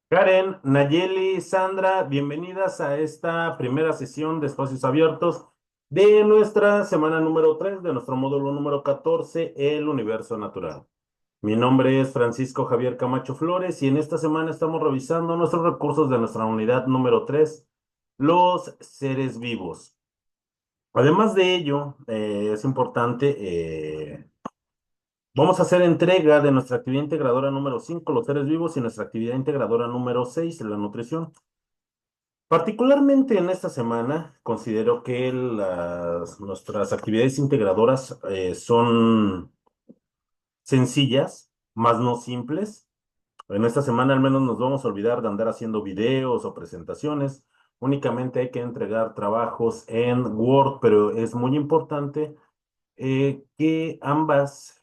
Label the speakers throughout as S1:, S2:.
S1: Karen, Nayeli, Sandra, bienvenidas a esta primera sesión de espacios abiertos de nuestra semana número 3 de nuestro módulo número 14, el universo natural. Mi nombre es Francisco Javier Camacho Flores y en esta semana estamos revisando nuestros recursos de nuestra unidad número 3, los seres vivos. Además de ello, es importante vamos a hacer entrega de nuestra actividad integradora número 5, los seres vivos, y nuestra actividad integradora número 6, la nutrición. Particularmente en esta semana, considero que nuestras actividades integradoras son sencillas, más no simples. En esta semana al menos nos vamos a olvidar de andar haciendo videos o presentaciones. Únicamente hay que entregar trabajos en Word, pero es muy importante que ambas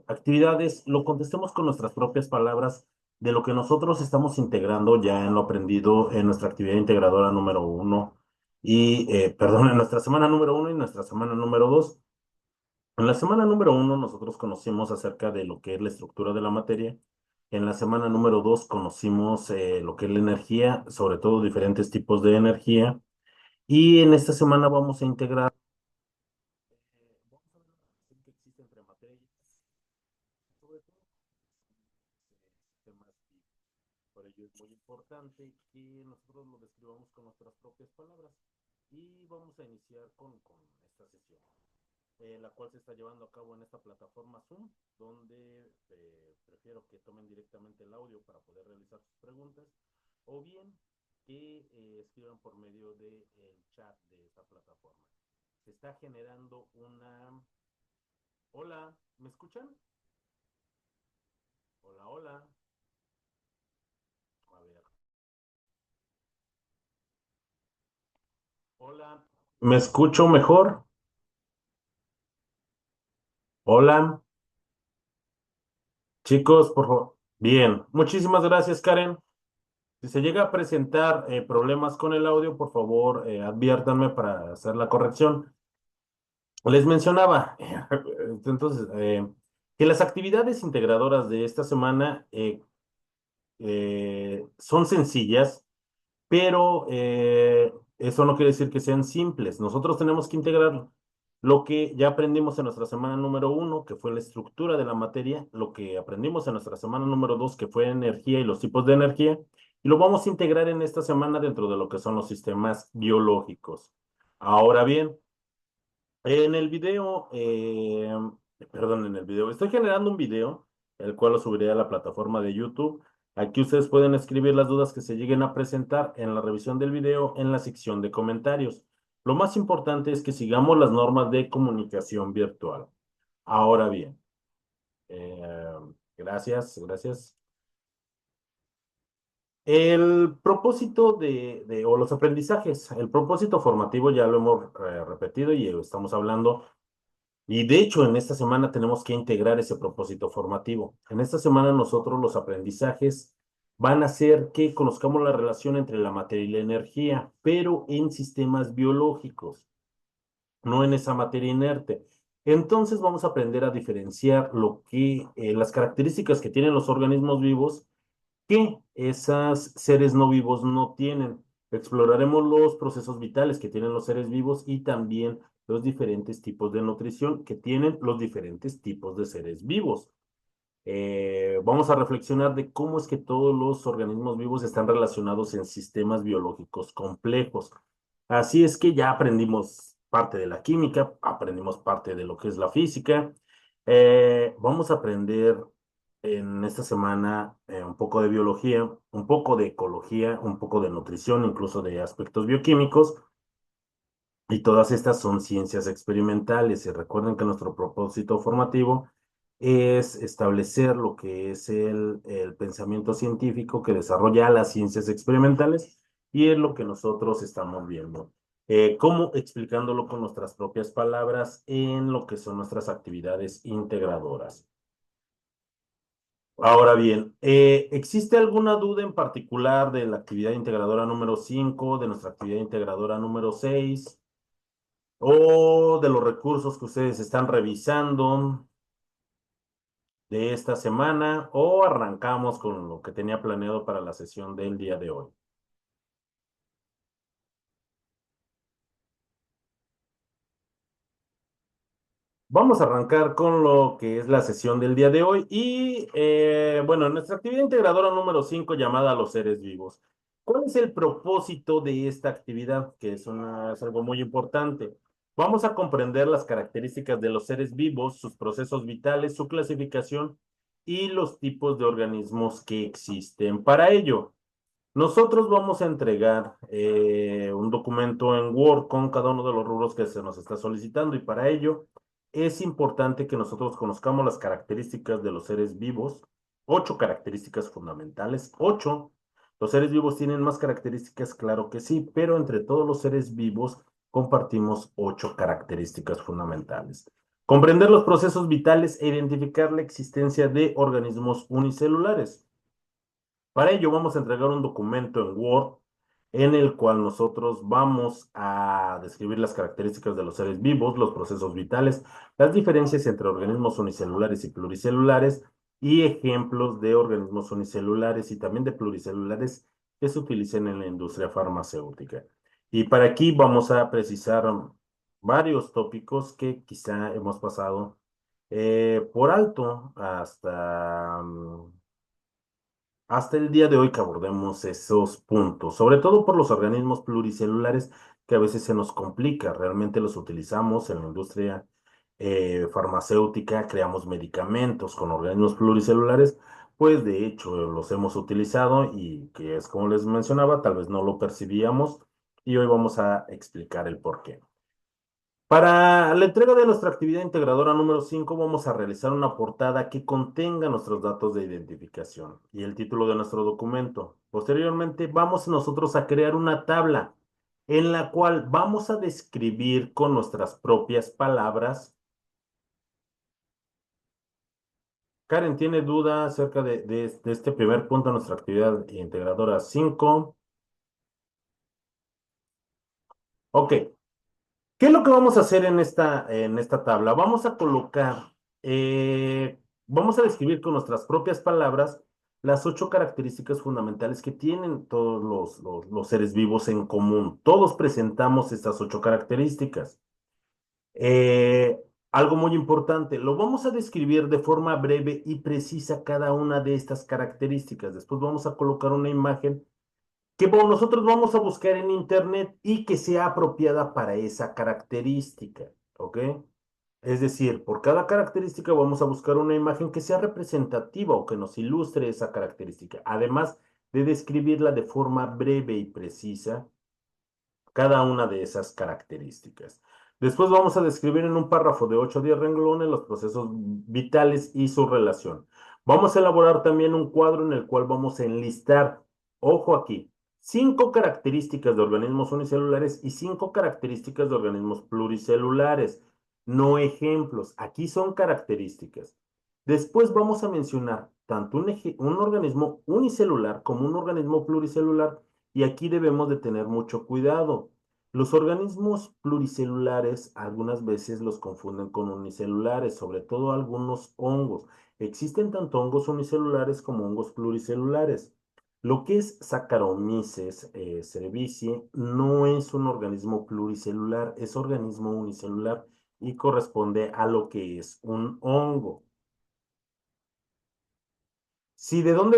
S1: actividades lo contestemos con nuestras propias palabras de lo que nosotros estamos integrando ya en lo aprendido en nuestra actividad integradora número uno perdón, en nuestra semana número uno y nuestra semana número dos. En la semana número uno nosotros conocimos acerca de lo que es la estructura de la materia. En la semana número dos conocimos lo que es la energía, sobre todo diferentes tipos de energía. Y en esta semana vamos a integrar, vamos a ver la relación que existe entre materia sobre todo sistemas vivos. Por ello es muy importante que nosotros lo describamos con nuestras propias palabras. Y vamos a iniciar con esta sesión, la cual se está llevando a cabo en esta plataforma Zoom, donde prefiero que tomen directamente el audio para poder realizar sus preguntas, o bien que escriban por medio del chat de esta plataforma. Se está generando una... Hola, ¿me escuchan? Hola, hola. A ver. Hola. ¿Me escucho mejor? Hola. Chicos, por favor. Bien. Muchísimas gracias, Karen. Si se llega a presentar problemas con el audio, por favor, adviértanme para hacer la corrección. Les mencionaba, entonces, que las actividades integradoras de esta semana son sencillas, pero eso no quiere decir que sean simples. Nosotros tenemos que integrarlo. Lo que ya aprendimos en nuestra semana número 1, que fue la estructura de la materia, lo que aprendimos en nuestra semana número 2, que fue energía y los tipos de energía, y lo vamos a integrar en esta semana dentro de lo que son los sistemas biológicos. Ahora bien, en el video, perdón, en el video, estoy generando un video, el cual lo subiré a la plataforma de YouTube. Aquí ustedes pueden escribir las dudas que se lleguen a presentar en la revisión del video en la sección de comentarios. Lo más importante es que sigamos las normas de comunicación virtual. Ahora bien, eh, gracias. El propósito o los aprendizajes, el propósito formativo ya lo hemos repetido y estamos hablando. Y de hecho, en esta semana tenemos que integrar ese propósito formativo. En esta semana nosotros los aprendizajes van a ser que conozcamos la relación entre la materia y la energía, pero en sistemas biológicos, no en esa materia inerte. Entonces vamos a aprender a diferenciar las características que tienen los organismos vivos que esos seres no vivos no tienen. Exploraremos los procesos vitales que tienen los seres vivos y también los diferentes tipos de nutrición que tienen los diferentes tipos de seres vivos. Vamos a reflexionar de cómo es que todos los organismos vivos están relacionados en sistemas biológicos complejos. Así es que ya aprendimos parte de la química, aprendimos parte de lo que es la física. Vamos a aprender en esta semana un poco de biología, un poco de ecología, un poco de nutrición, incluso de aspectos bioquímicos. Y todas estas son ciencias experimentales. Y recuerden que nuestro propósito formativo es establecer lo que es el pensamiento científico que desarrolla las ciencias experimentales y es lo que nosotros estamos viendo. ¿Cómo? Explicándolo con nuestras propias palabras en lo que son nuestras actividades integradoras. Ahora bien, ¿existe alguna duda en particular de la actividad integradora número 5, de nuestra actividad integradora número 6? O de los recursos que ustedes están revisando de esta semana, o arrancamos con lo que tenía planeado para la sesión del día de hoy. Vamos a arrancar con lo que es la sesión del día de hoy y bueno, nuestra actividad integradora número 5 llamada Los seres vivos. ¿Cuál es el propósito de esta actividad? Que es algo muy importante. Vamos a comprender las características de los seres vivos, sus procesos vitales, su clasificación y los tipos de organismos que existen. Para ello, nosotros vamos a entregar un documento en Word con cada uno de los rubros que se nos está solicitando y para ello es importante que nosotros conozcamos las características de los seres vivos, 8 características fundamentales, 8. Los seres vivos tienen más características, claro que sí, pero entre todos los seres vivos compartimos 8 características fundamentales. Comprender los procesos vitales e identificar la existencia de organismos unicelulares. Para ello vamos a entregar un documento en Word en el cual nosotros vamos a describir las características de los seres vivos, los procesos vitales, las diferencias entre organismos unicelulares y pluricelulares y ejemplos de organismos unicelulares y también de pluricelulares que se utilicen en la industria farmacéutica. Y para aquí vamos a precisar varios tópicos que quizá hemos pasado por alto hasta el día de hoy que abordemos esos puntos, sobre todo por los organismos pluricelulares que a veces se nos complica. Realmente los utilizamos en la industria farmacéutica, creamos medicamentos con organismos pluricelulares, pues de hecho los hemos utilizado y que es como les mencionaba, tal vez no lo percibíamos y hoy vamos a explicar el por qué. Para la entrega de nuestra actividad integradora número 5, vamos a realizar una portada que contenga nuestros datos de identificación y el título de nuestro documento. Posteriormente, vamos nosotros a crear una tabla en la cual vamos a describir con nuestras propias palabras. Karen, ¿tiene duda acerca de este primer punto de nuestra actividad integradora 5? Ok. ¿Qué es lo que vamos a hacer en esta tabla? Vamos a colocar, vamos a describir con nuestras propias palabras las 8 características fundamentales que tienen todos los seres vivos en común. Todos presentamos estas 8 características. Eh, Algo muy importante, lo vamos a describir de forma breve y precisa cada una de estas características. Después vamos a colocar una imagen que nosotros vamos a buscar en internet y que sea apropiada para esa característica, ¿ok? Es decir, por cada característica vamos a buscar una imagen que sea representativa o que nos ilustre esa característica, además de describirla de forma breve y precisa cada una de esas características. Después vamos a describir en un párrafo de 8 o 10 renglones los procesos vitales y su relación. Vamos a elaborar también un cuadro en el cual vamos a enlistar, ojo aquí, 5 características de organismos unicelulares y 5 características de organismos pluricelulares. No ejemplos, aquí son características. Después vamos a mencionar tanto un organismo unicelular como un organismo pluricelular y aquí debemos de tener mucho cuidado. Los organismos pluricelulares algunas veces los confunden con unicelulares, sobre todo algunos hongos. Existen tanto hongos unicelulares como hongos pluricelulares. Lo que es Saccharomyces cerevisiae no es un organismo pluricelular, es organismo unicelular y corresponde a lo que es un hongo. Sí, ¿de dónde?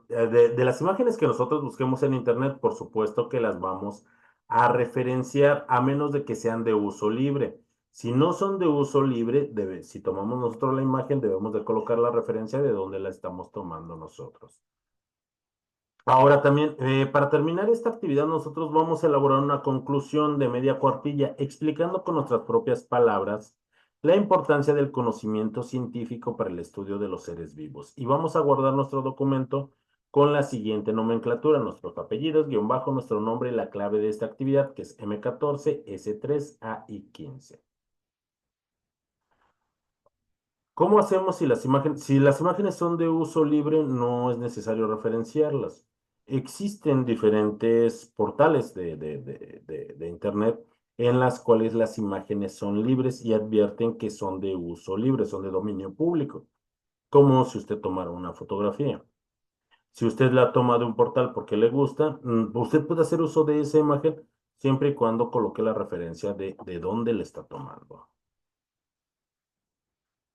S1: De las imágenes que nosotros busquemos en internet, por supuesto que las vamos a referenciar, a menos de que sean de uso libre. Si no son de uso libre, si tomamos nosotros la imagen, debemos de colocar la referencia de dónde la estamos tomando nosotros. Ahora también, para terminar esta actividad, nosotros vamos a elaborar una conclusión de media cuartilla explicando con nuestras propias palabras la importancia del conocimiento científico para el estudio de los seres vivos. Y vamos a guardar nuestro documento con la siguiente nomenclatura, nuestros apellidos, guión bajo, nuestro nombre y la clave de esta actividad, que es M14, S3, AI15. ¿Cómo hacemos si las imágenes, son de uso libre, no es necesario referenciarlas? Existen diferentes portales de Internet en las cuales las imágenes son libres y advierten que son de uso libre, son de dominio público, como si usted tomara una fotografía. Si usted la toma de un portal porque le gusta, usted puede hacer uso de esa imagen siempre y cuando coloque la referencia de dónde la está tomando.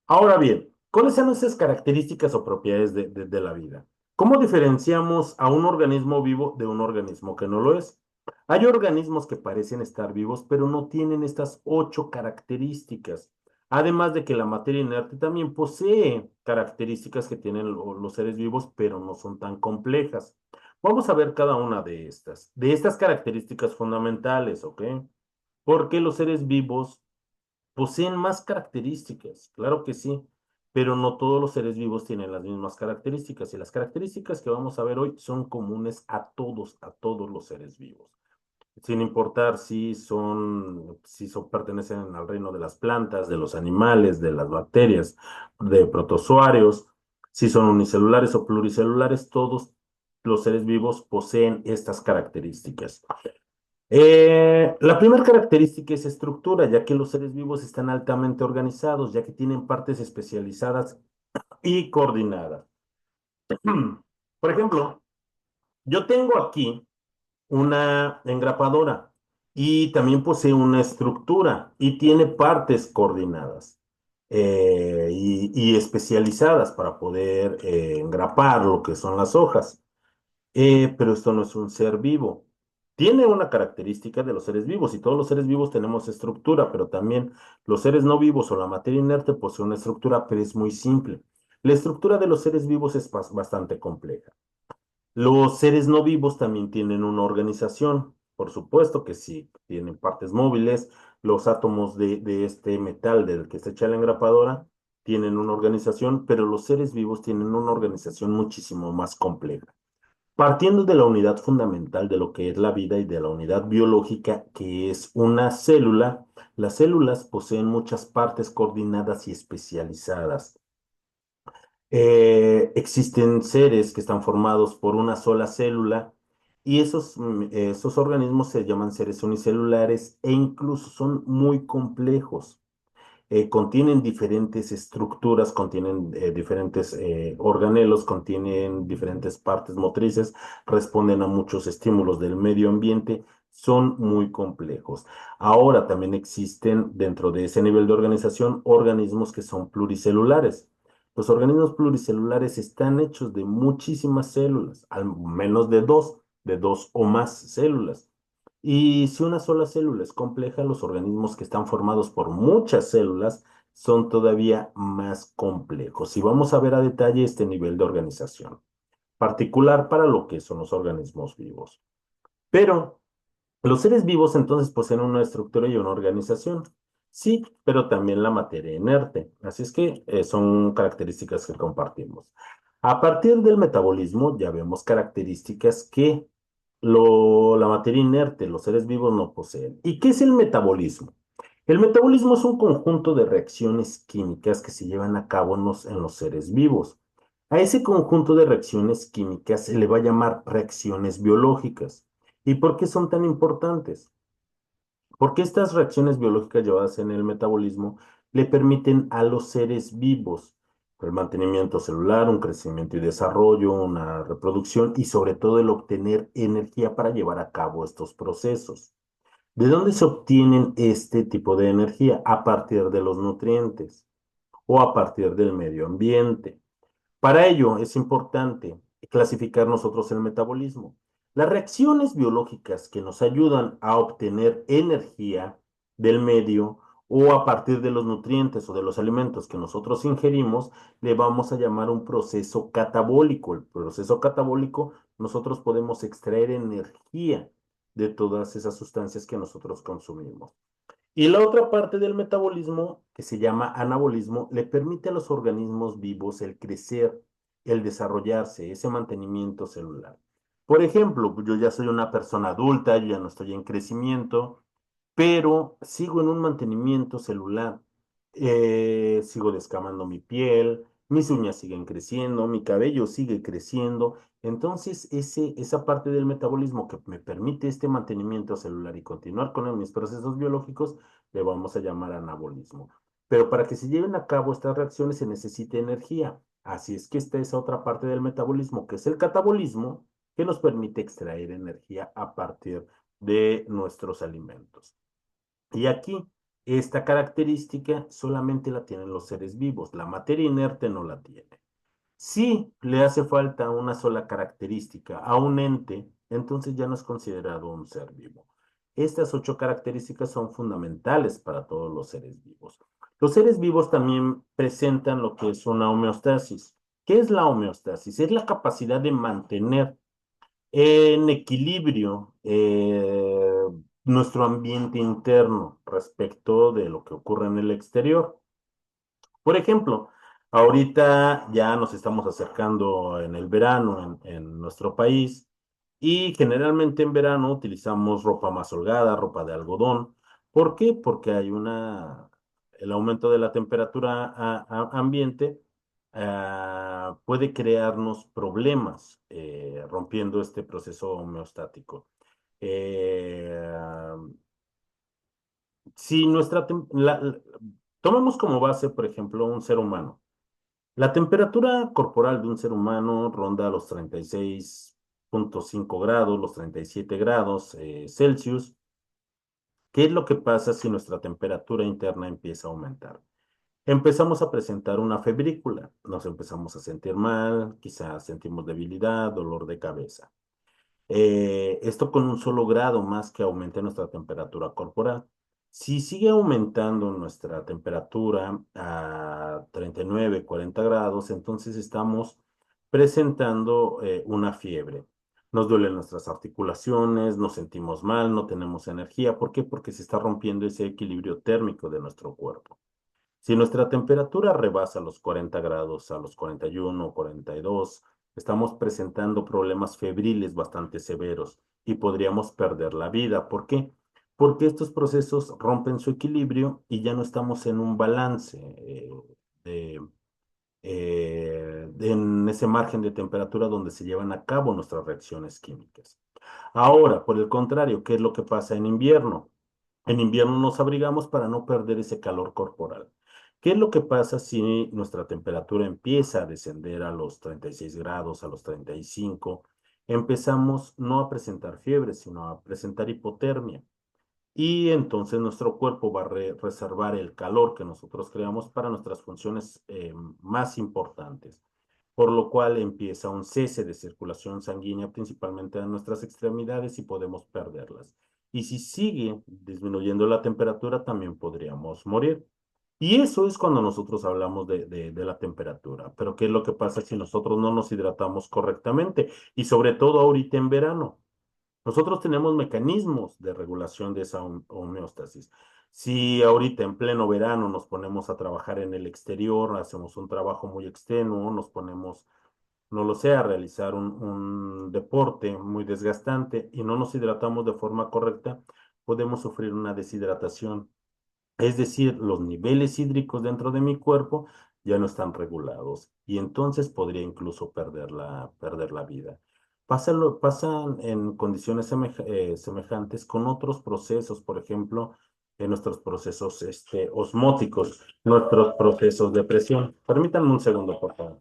S1: Ahora bien, ¿cuáles son esas características o propiedades de la vida? ¿Cómo diferenciamos a un organismo vivo de un organismo que no lo es? Hay organismos que parecen estar vivos, pero no tienen estas 8 características. Además de que la materia inerte también posee características que tienen los seres vivos, pero no son tan complejas. Vamos a ver cada una de estas características fundamentales, ¿ok? Porque los seres vivos poseen más características, claro que sí, pero no todos los seres vivos tienen las mismas características y las características que vamos a ver hoy son comunes a todos los seres vivos, sin importar si pertenecen al reino de las plantas, de los animales, de las bacterias, de protozoarios, si son unicelulares o pluricelulares, todos los seres vivos poseen estas características. La primera característica es estructura, ya que los seres vivos están altamente organizados, ya que tienen partes especializadas y coordinadas. Por ejemplo, yo tengo aquí una engrapadora y también posee una estructura y tiene partes coordinadas y especializadas para poder engrapar lo que son las hojas. Pero esto no es un ser vivo. Tiene una característica de los seres vivos y todos los seres vivos tenemos estructura, pero también los seres no vivos o la materia inerte posee una estructura, pero es muy simple. La estructura de los seres vivos es bastante compleja. Los seres no vivos también tienen una organización. Por supuesto que sí, tienen partes móviles. Los átomos de este metal del que se echa la engrapadora tienen una organización, pero los seres vivos tienen una organización muchísimo más compleja. Partiendo de la unidad fundamental de lo que es la vida y de la unidad biológica, que es una célula, las células poseen muchas partes coordinadas y especializadas. Existen seres que están formados por una sola célula y esos organismos se llaman seres unicelulares e incluso son muy complejos. Contienen diferentes estructuras, contienen diferentes organelos, contienen diferentes partes motrices, responden a muchos estímulos del medio ambiente, son muy complejos. Ahora también existen dentro de ese nivel de organización organismos que son pluricelulares. Los organismos pluricelulares están hechos de muchísimas células, al menos de dos o más células. Y si una sola célula es compleja, los organismos que están formados por muchas células son todavía más complejos. Y vamos a ver a detalle este nivel de organización, particular para lo que son los organismos vivos. Pero los seres vivos entonces poseen una estructura y una organización. Sí, pero también la materia inerte. Así es que son características que compartimos. A partir del metabolismo ya vemos características que la materia inerte, los seres vivos no poseen. ¿Y qué es el metabolismo? El metabolismo es un conjunto de reacciones químicas que se llevan a cabo en los seres vivos. A ese conjunto de reacciones químicas se le va a llamar reacciones biológicas. ¿Y por qué son tan importantes? Porque estas reacciones biológicas llevadas en el metabolismo le permiten a los seres vivos el mantenimiento celular, un crecimiento y desarrollo, una reproducción y sobre todo el obtener energía para llevar a cabo estos procesos. ¿De dónde se obtienen este tipo de energía? A partir de los nutrientes o a partir del medio ambiente. Para ello es importante clasificar nosotros el metabolismo. Las reacciones biológicas que nos ayudan a obtener energía del medio o a partir de los nutrientes o de los alimentos que nosotros ingerimos, le vamos a llamar un proceso catabólico. El proceso catabólico, nosotros podemos extraer energía de todas esas sustancias que nosotros consumimos. Y la otra parte del metabolismo, que se llama anabolismo, le permite a los organismos vivos el crecer, el desarrollarse, ese mantenimiento celular. Por ejemplo, yo ya soy una persona adulta, yo ya no estoy en crecimiento, pero sigo en un mantenimiento celular. Sigo descamando mi piel, mis uñas siguen creciendo, mi cabello sigue creciendo. Entonces, esa parte del metabolismo que me permite este mantenimiento celular y continuar con mis procesos biológicos, le vamos a llamar anabolismo. Pero para que se lleven a cabo estas reacciones se necesita energía. Así es que esta es otra parte del metabolismo, que es el catabolismo, que nos permite extraer energía a partir de nuestros alimentos. Y aquí, esta característica solamente la tienen los seres vivos, la materia inerte no la tiene. Si le hace falta una sola característica a un ente, entonces ya no es considerado un ser vivo. Estas 8 características son fundamentales para todos los seres vivos. Los seres vivos también presentan lo que es una homeostasis. ¿Qué es la homeostasis? Es la capacidad de mantener en equilibrio nuestro ambiente interno respecto de lo que ocurre en el exterior. Por ejemplo, ahorita ya nos estamos acercando en el verano en nuestro país y generalmente en verano utilizamos ropa más holgada, ropa de algodón. ¿Por qué? Porque el aumento de la temperatura ambiente puede crearnos problemas rompiendo este proceso homeostático. Eh, si tomamos como base, por ejemplo, un ser humano. La temperatura corporal de un ser humano ronda los 36,5 grados, los 37 grados Celsius. ¿Qué es lo que pasa si nuestra temperatura interna empieza a aumentar? Empezamos a presentar una febrícula, nos empezamos a sentir mal, quizás sentimos debilidad, dolor de cabeza. Esto con un solo grado más que aumente nuestra temperatura corporal. Si sigue aumentando nuestra temperatura a 39, 40 grados, entonces estamos presentando una fiebre. Nos duelen nuestras articulaciones, nos sentimos mal, no tenemos energía. ¿Por qué? Porque se está rompiendo ese equilibrio térmico de nuestro cuerpo. Si nuestra temperatura rebasa los 40 grados, a los 41 42, estamos presentando problemas febriles bastante severos y podríamos perder la vida. ¿Por qué? Porque estos procesos rompen su equilibrio y ya no estamos en un balance de, en ese margen de temperatura donde se llevan a cabo nuestras reacciones químicas. Ahora, por el contrario, ¿qué es lo que pasa en invierno? En invierno nos abrigamos para no perder ese calor corporal. ¿Qué es lo que pasa si nuestra temperatura empieza a descender a los 36 grados, a los 35? empezamos no a presentar fiebre, sino a presentar hipotermia. Y entonces nuestro cuerpo va a reservar el calor que nosotros creamos para nuestras funciones más importantes, por lo cual empieza un cese de circulación sanguínea principalmente en nuestras extremidades y podemos perderlas. Y si sigue disminuyendo la temperatura, también podríamos morir. Y eso es cuando nosotros hablamos de la temperatura. Pero ¿qué es lo que pasa si nosotros no nos hidratamos correctamente? Y sobre todo ahorita en verano. Nosotros tenemos mecanismos de regulación de esa homeostasis. Si ahorita en pleno verano nos ponemos a trabajar en el exterior, hacemos un trabajo muy extenuo, nos ponemos, no lo sé, a realizar un deporte muy desgastante y no nos hidratamos de forma correcta, podemos sufrir una deshidratación. Es decir, los niveles hídricos dentro de mi cuerpo ya no están regulados y entonces podría incluso perder la vida. Pasan en condiciones semejantes con otros procesos, por ejemplo, en nuestros procesos osmóticos, nuestros procesos de presión. Permítanme un segundo, por favor.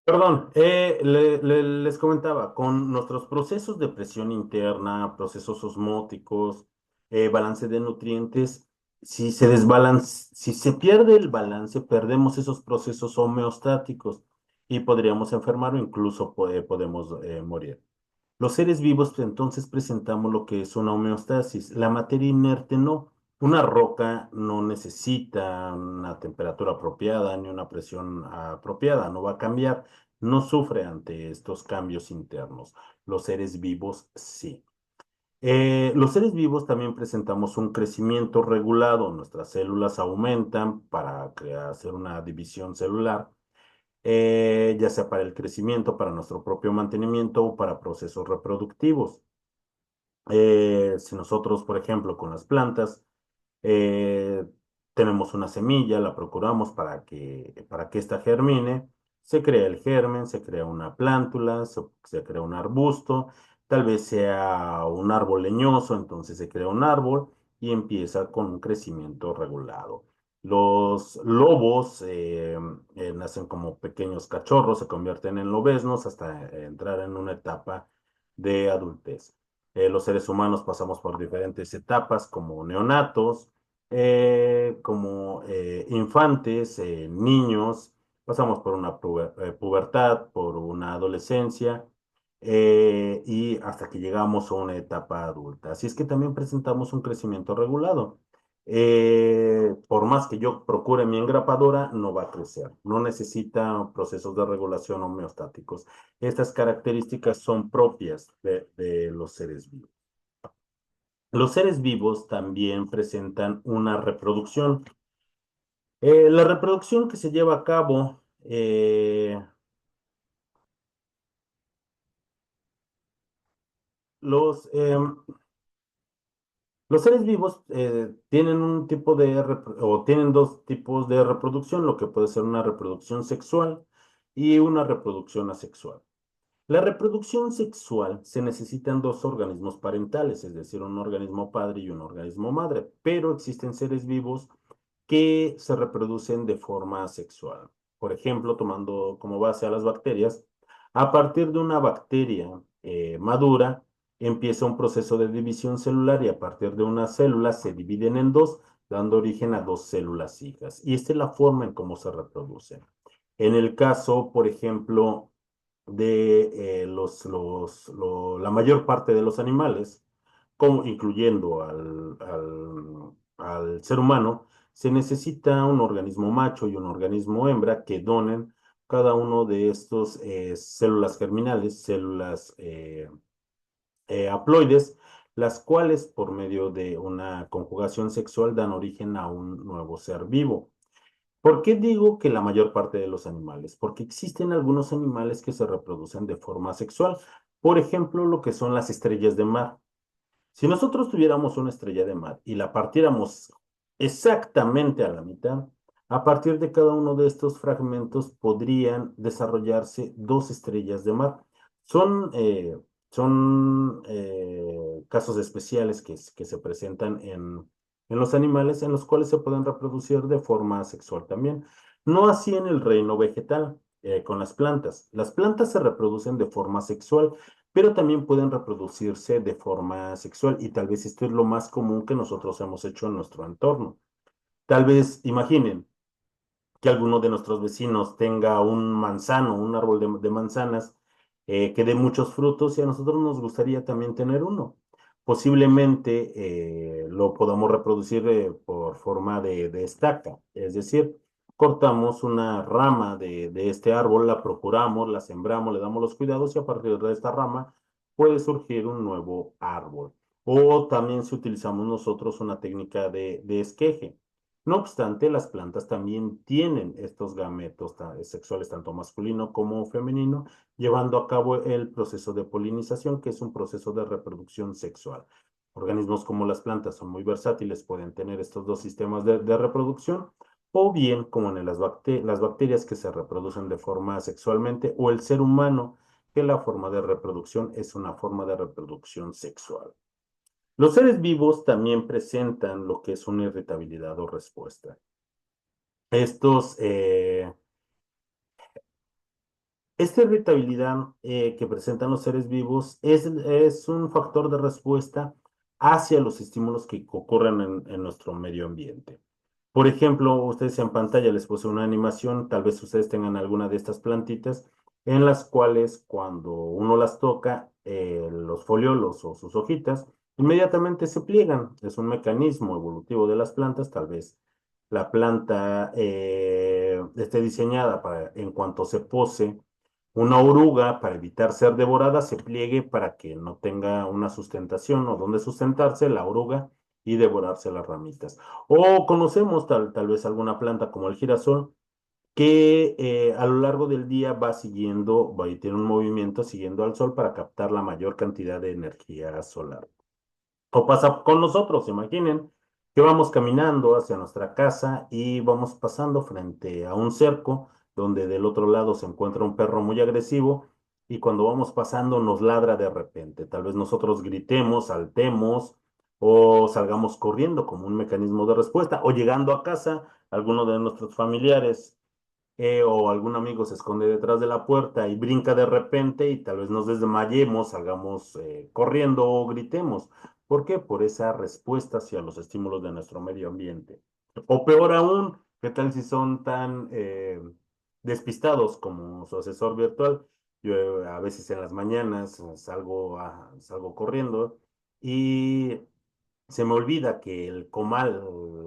S1: Perdón, les comentaba, con nuestros procesos de presión interna, procesos osmóticos, balance de nutrientes, si se pierde el balance, perdemos esos procesos homeostáticos y podríamos enfermar o incluso podemos morir. Los seres vivos entonces presentamos lo que es una homeostasis. La materia inerte no. Una roca no necesita una temperatura apropiada ni una presión apropiada, no va a cambiar, no sufre ante estos cambios internos. Los seres vivos sí. Los seres vivos también presentamos un crecimiento regulado. Nuestras células aumentan para hacer una división celular, ya sea para el crecimiento, para nuestro propio mantenimiento o para procesos reproductivos. Si nosotros, por ejemplo, con las plantas, eh, tenemos una semilla, la procuramos para que ésta germine, se crea el germen, se crea una plántula, se crea un arbusto, tal vez sea un árbol leñoso, entonces se crea un árbol y empieza con un crecimiento regulado. Los lobos nacen como pequeños cachorros, se convierten en lobeznos hasta entrar en una etapa de adultez. Los seres humanos pasamos por diferentes etapas como neonatos, como infantes, niños, pasamos por una pubertad, por una adolescencia y hasta que llegamos a una etapa adulta. Así es que también presentamos un crecimiento regulado. Por más que yo procure mi engrapadora, no va a crecer. No necesita procesos de regulación homeostáticos. Estas características son propias de los seres vivos. Los seres vivos también presentan una reproducción. La reproducción que se lleva a cabo, los, los seres vivos tienen un tipo o tienen dos tipos de reproducción, lo que puede ser una reproducción sexual y una reproducción asexual. La reproducción sexual se necesitan dos organismos parentales, es decir, un organismo padre y un organismo madre, pero existen seres vivos que se reproducen de forma sexual. Por ejemplo, tomando como base a las bacterias, a partir de una bacteria madura, empieza un proceso de división celular y a partir de una célula se dividen en dos, dando origen a dos células hijas. Y esta es la forma en cómo se reproducen. En el caso, por ejemplo, de la mayor parte de los animales, como incluyendo al ser humano, se necesita un organismo macho y un organismo hembra que donen cada uno de estos células germinales, células haploides, las cuales por medio de una conjugación sexual dan origen a un nuevo ser vivo. ¿Por qué digo que la mayor parte de los animales? Porque existen algunos animales que se reproducen de forma sexual. Por ejemplo, lo que son las estrellas de mar. Si nosotros tuviéramos una estrella de mar y la partiéramos exactamente a la mitad, a partir de cada uno de estos fragmentos podrían desarrollarse dos estrellas de mar. Son, casos especiales que se presentan en los animales en los cuales se pueden reproducir de forma sexual también. No así en el reino vegetal, con las plantas. Las plantas se reproducen de forma sexual, pero también pueden reproducirse de forma sexual y tal vez esto es lo más común que nosotros hemos hecho en nuestro entorno. Tal vez imaginen que alguno de nuestros vecinos tenga un manzano, un árbol de manzanas que dé muchos frutos y a nosotros nos gustaría también tener uno. Posiblemente lo podamos reproducir por forma de estaca, es decir, cortamos una rama de este árbol, la procuramos, la sembramos, le damos los cuidados y a partir de esta rama puede surgir un nuevo árbol. O también si utilizamos nosotros una técnica de esqueje. No obstante, las plantas también tienen estos gametos sexuales, tanto masculino como femenino, llevando a cabo el proceso de polinización, que es un proceso de reproducción sexual. Organismos como las plantas son muy versátiles, pueden tener estos dos sistemas de reproducción, o bien como en las bacterias que se reproducen de forma sexualmente, o el ser humano, que la forma de reproducción es una forma de reproducción sexual. Los seres vivos también presentan lo que es una irritabilidad o respuesta. Estos, esta irritabilidad que presentan los seres vivos es un factor de respuesta hacia los estímulos que ocurren en nuestro medio ambiente. Por ejemplo, ustedes en pantalla les puse una animación, tal vez ustedes tengan alguna de estas plantitas en las cuales cuando uno las toca, los foliolos o sus hojitas inmediatamente se pliegan. Es un mecanismo evolutivo de las plantas, tal vez la planta esté diseñada para en cuanto se pose una oruga para evitar ser devorada, se pliegue para que no tenga una sustentación o donde sustentarse la oruga y devorarse las ramitas. O conocemos tal vez alguna planta como el girasol que a lo largo del día va siguiendo, va y tiene un movimiento siguiendo al sol para captar la mayor cantidad de energía solar. O pasa con nosotros, imaginen que vamos caminando hacia nuestra casa y vamos pasando frente a un cerco donde del otro lado se encuentra un perro muy agresivo y cuando vamos pasando nos ladra de repente. Tal vez nosotros gritemos, saltemos o salgamos corriendo como un mecanismo de respuesta o llegando a casa, alguno de nuestros familiares o algún amigo se esconde detrás de la puerta y brinca de repente y tal vez nos desmayemos, salgamos corriendo o gritemos. ¿Por qué? Por esa respuesta hacia los estímulos de nuestro medio ambiente. O peor aún, ¿qué tal si son tan despistados como su asesor virtual? Yo a veces en las mañanas salgo corriendo y se me olvida que el comal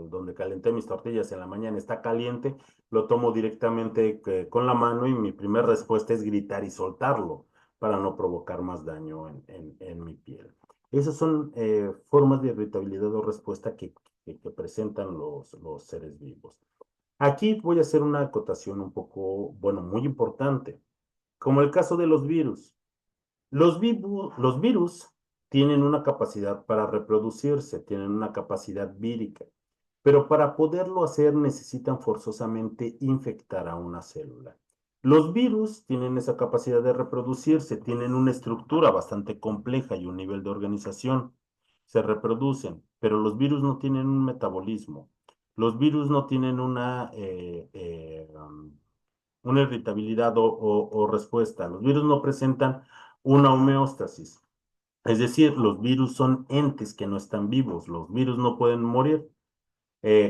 S1: donde calenté mis tortillas en la mañana está caliente, lo tomo directamente con la mano y mi primera respuesta es gritar y soltarlo para no provocar más daño en mi piel. Esas son formas de irritabilidad o respuesta que presentan los seres vivos. Aquí voy a hacer una acotación un poco, bueno, muy importante, como el caso de los virus. Los virus tienen una capacidad para reproducirse, tienen una capacidad vírica, pero para poderlo hacer necesitan forzosamente infectar a una célula. Los virus tienen esa capacidad de reproducirse, tienen una estructura bastante compleja y un nivel de organización. Se reproducen, pero los virus no tienen un metabolismo. Los virus no tienen una irritabilidad o respuesta. Los virus no presentan una homeostasis. Es decir, los virus son entes que no están vivos. Los virus no pueden morir.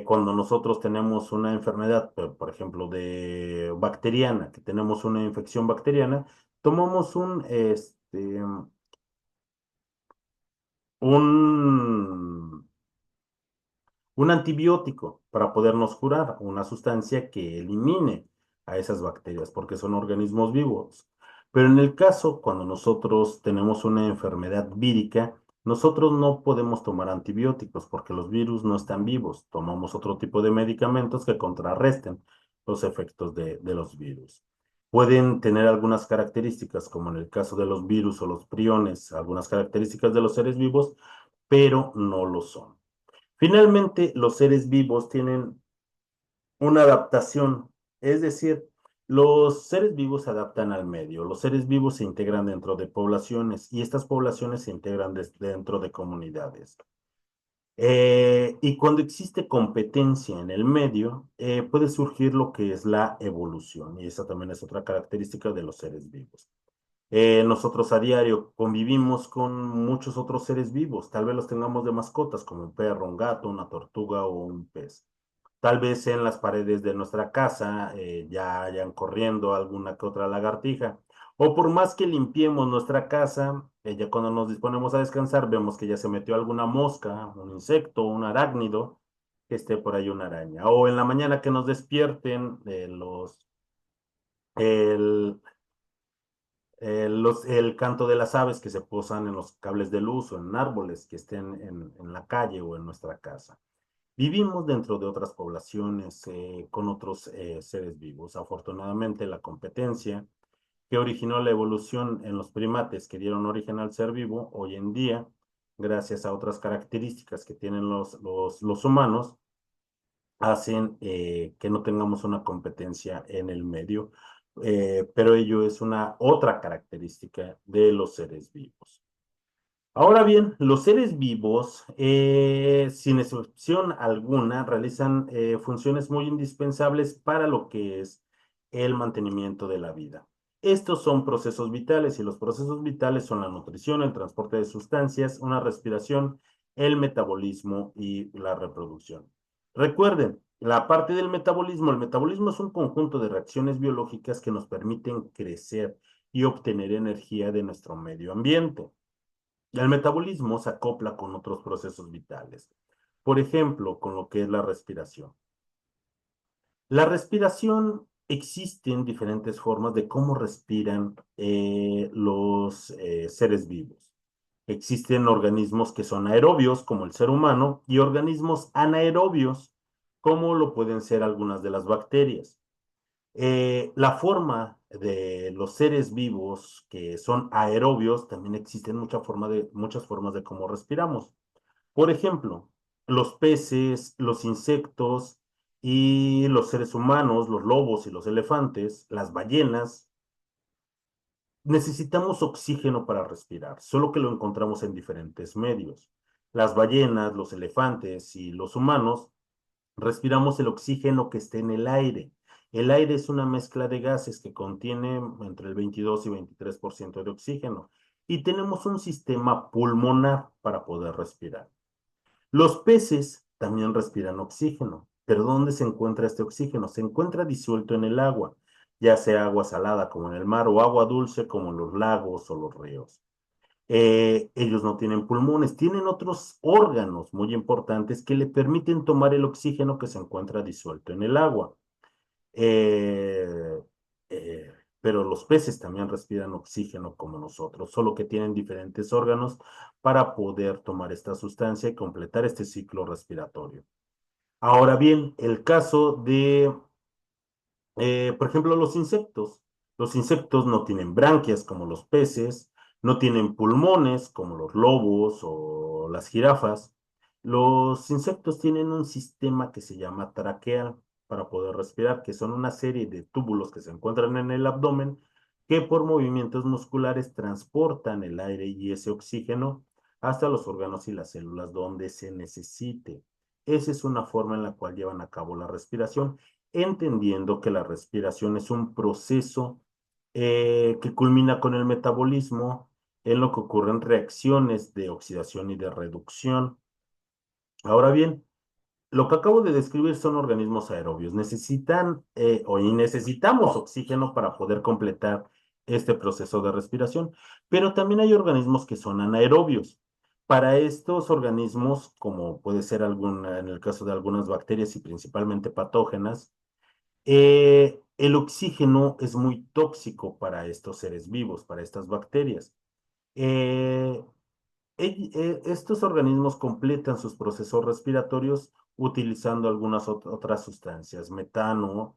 S1: Cuando nosotros tenemos una enfermedad, por ejemplo, de bacteriana, que tenemos una infección bacteriana, tomamos un, un antibiótico para podernos curar, una sustancia que elimine a esas bacterias, porque son organismos vivos. Pero en el caso, cuando nosotros tenemos una enfermedad vírica, Nosotros no podemos tomar antibióticos porque los virus no están vivos. Tomamos otro tipo de medicamentos que contrarresten los efectos de los virus. Pueden tener algunas características, como en el caso de los virus o los priones, algunas características de los seres vivos, pero no lo son. Finalmente, los seres vivos tienen una adaptación, es decir, los seres vivos se adaptan al medio, los seres vivos se integran dentro de poblaciones y estas poblaciones se integran dentro de comunidades. Y cuando existe competencia en el medio, puede surgir lo que es la evolución, y esa también es otra característica de los seres vivos. Nosotros a diario convivimos con muchos otros seres vivos, tal vez los tengamos de mascotas, como un perro, un gato, una tortuga o un pez. Tal vez en las paredes de nuestra casa ya hayan corriendo alguna que otra lagartija. O por más que limpiemos nuestra casa, ya cuando nos disponemos a descansar, vemos que ya se metió alguna mosca, un insecto, un arácnido, que esté por ahí una araña. O en la mañana que nos despierten el, el canto de las aves que se posan en los cables de luz o en árboles que estén en la calle o en nuestra casa. Vivimos dentro de otras poblaciones con otros seres vivos. Afortunadamente, la competencia que originó la evolución en los primates que dieron origen al ser vivo, hoy en día, gracias a otras características que tienen los humanos, hacen que no tengamos una competencia en el medio, pero ello es una otra característica de los seres vivos. Ahora bien, los seres vivos, sin excepción alguna, realizan funciones muy indispensables para lo que es el mantenimiento de la vida. Estos son procesos vitales y los procesos vitales son la nutrición, el transporte de sustancias, una respiración, el metabolismo y la reproducción. Recuerden, la parte del metabolismo, el metabolismo es un conjunto de reacciones biológicas que nos permiten crecer y obtener energía de nuestro medio ambiente. El metabolismo se acopla con otros procesos vitales, por ejemplo, con lo que es la respiración. La respiración, existen diferentes formas de cómo respiran los seres vivos. Existen organismos que son aerobios, como el ser humano, y organismos anaerobios, como lo pueden ser algunas de las bacterias. La forma de los seres vivos que son aerobios, también existen muchas formas de cómo respiramos. Por ejemplo, los peces, los insectos y los seres humanos, los lobos y los elefantes, las ballenas, necesitamos oxígeno para respirar, solo que lo encontramos en diferentes medios. Las ballenas, los elefantes y los humanos respiramos el oxígeno que esté en el aire. El aire es una mezcla de gases que contiene entre el 22 y 23% de oxígeno y tenemos un sistema pulmonar para poder respirar. Los peces también respiran oxígeno, pero ¿dónde se encuentra este oxígeno? Se encuentra disuelto en el agua, ya sea agua salada como en el mar o agua dulce como en los lagos o los ríos. Ellos no tienen pulmones, tienen otros órganos muy importantes que le permiten tomar el oxígeno que se encuentra disuelto en el agua. Eh, eh, pero los peces también respiran oxígeno como nosotros, solo que tienen diferentes órganos para poder tomar esta sustancia y completar este ciclo respiratorio. Ahora bien, el caso de por ejemplo, los insectos. Los insectos no tienen branquias como los peces, no tienen pulmones como los lobos o las jirafas. Los insectos tienen un sistema que se llama traqueal para poder respirar, que son una serie de túbulos que se encuentran en el abdomen que por movimientos musculares transportan el aire y ese oxígeno hasta los órganos y las células donde se necesite. Esa es una forma en la cual llevan a cabo la respiración, entendiendo que la respiración es un proceso que culmina con el metabolismo, en lo que ocurren reacciones de oxidación y de reducción. Ahora bien, lo que acabo de describir son organismos aerobios. Necesitan y necesitamos oxígeno para poder completar este proceso de respiración, pero también hay organismos que son anaerobios. Para estos organismos, como puede ser en el caso de algunas bacterias y principalmente patógenas, el oxígeno es muy tóxico para estos seres vivos, para estas bacterias. Eh, Estos organismos completan sus procesos respiratorios utilizando algunas otras sustancias, metano,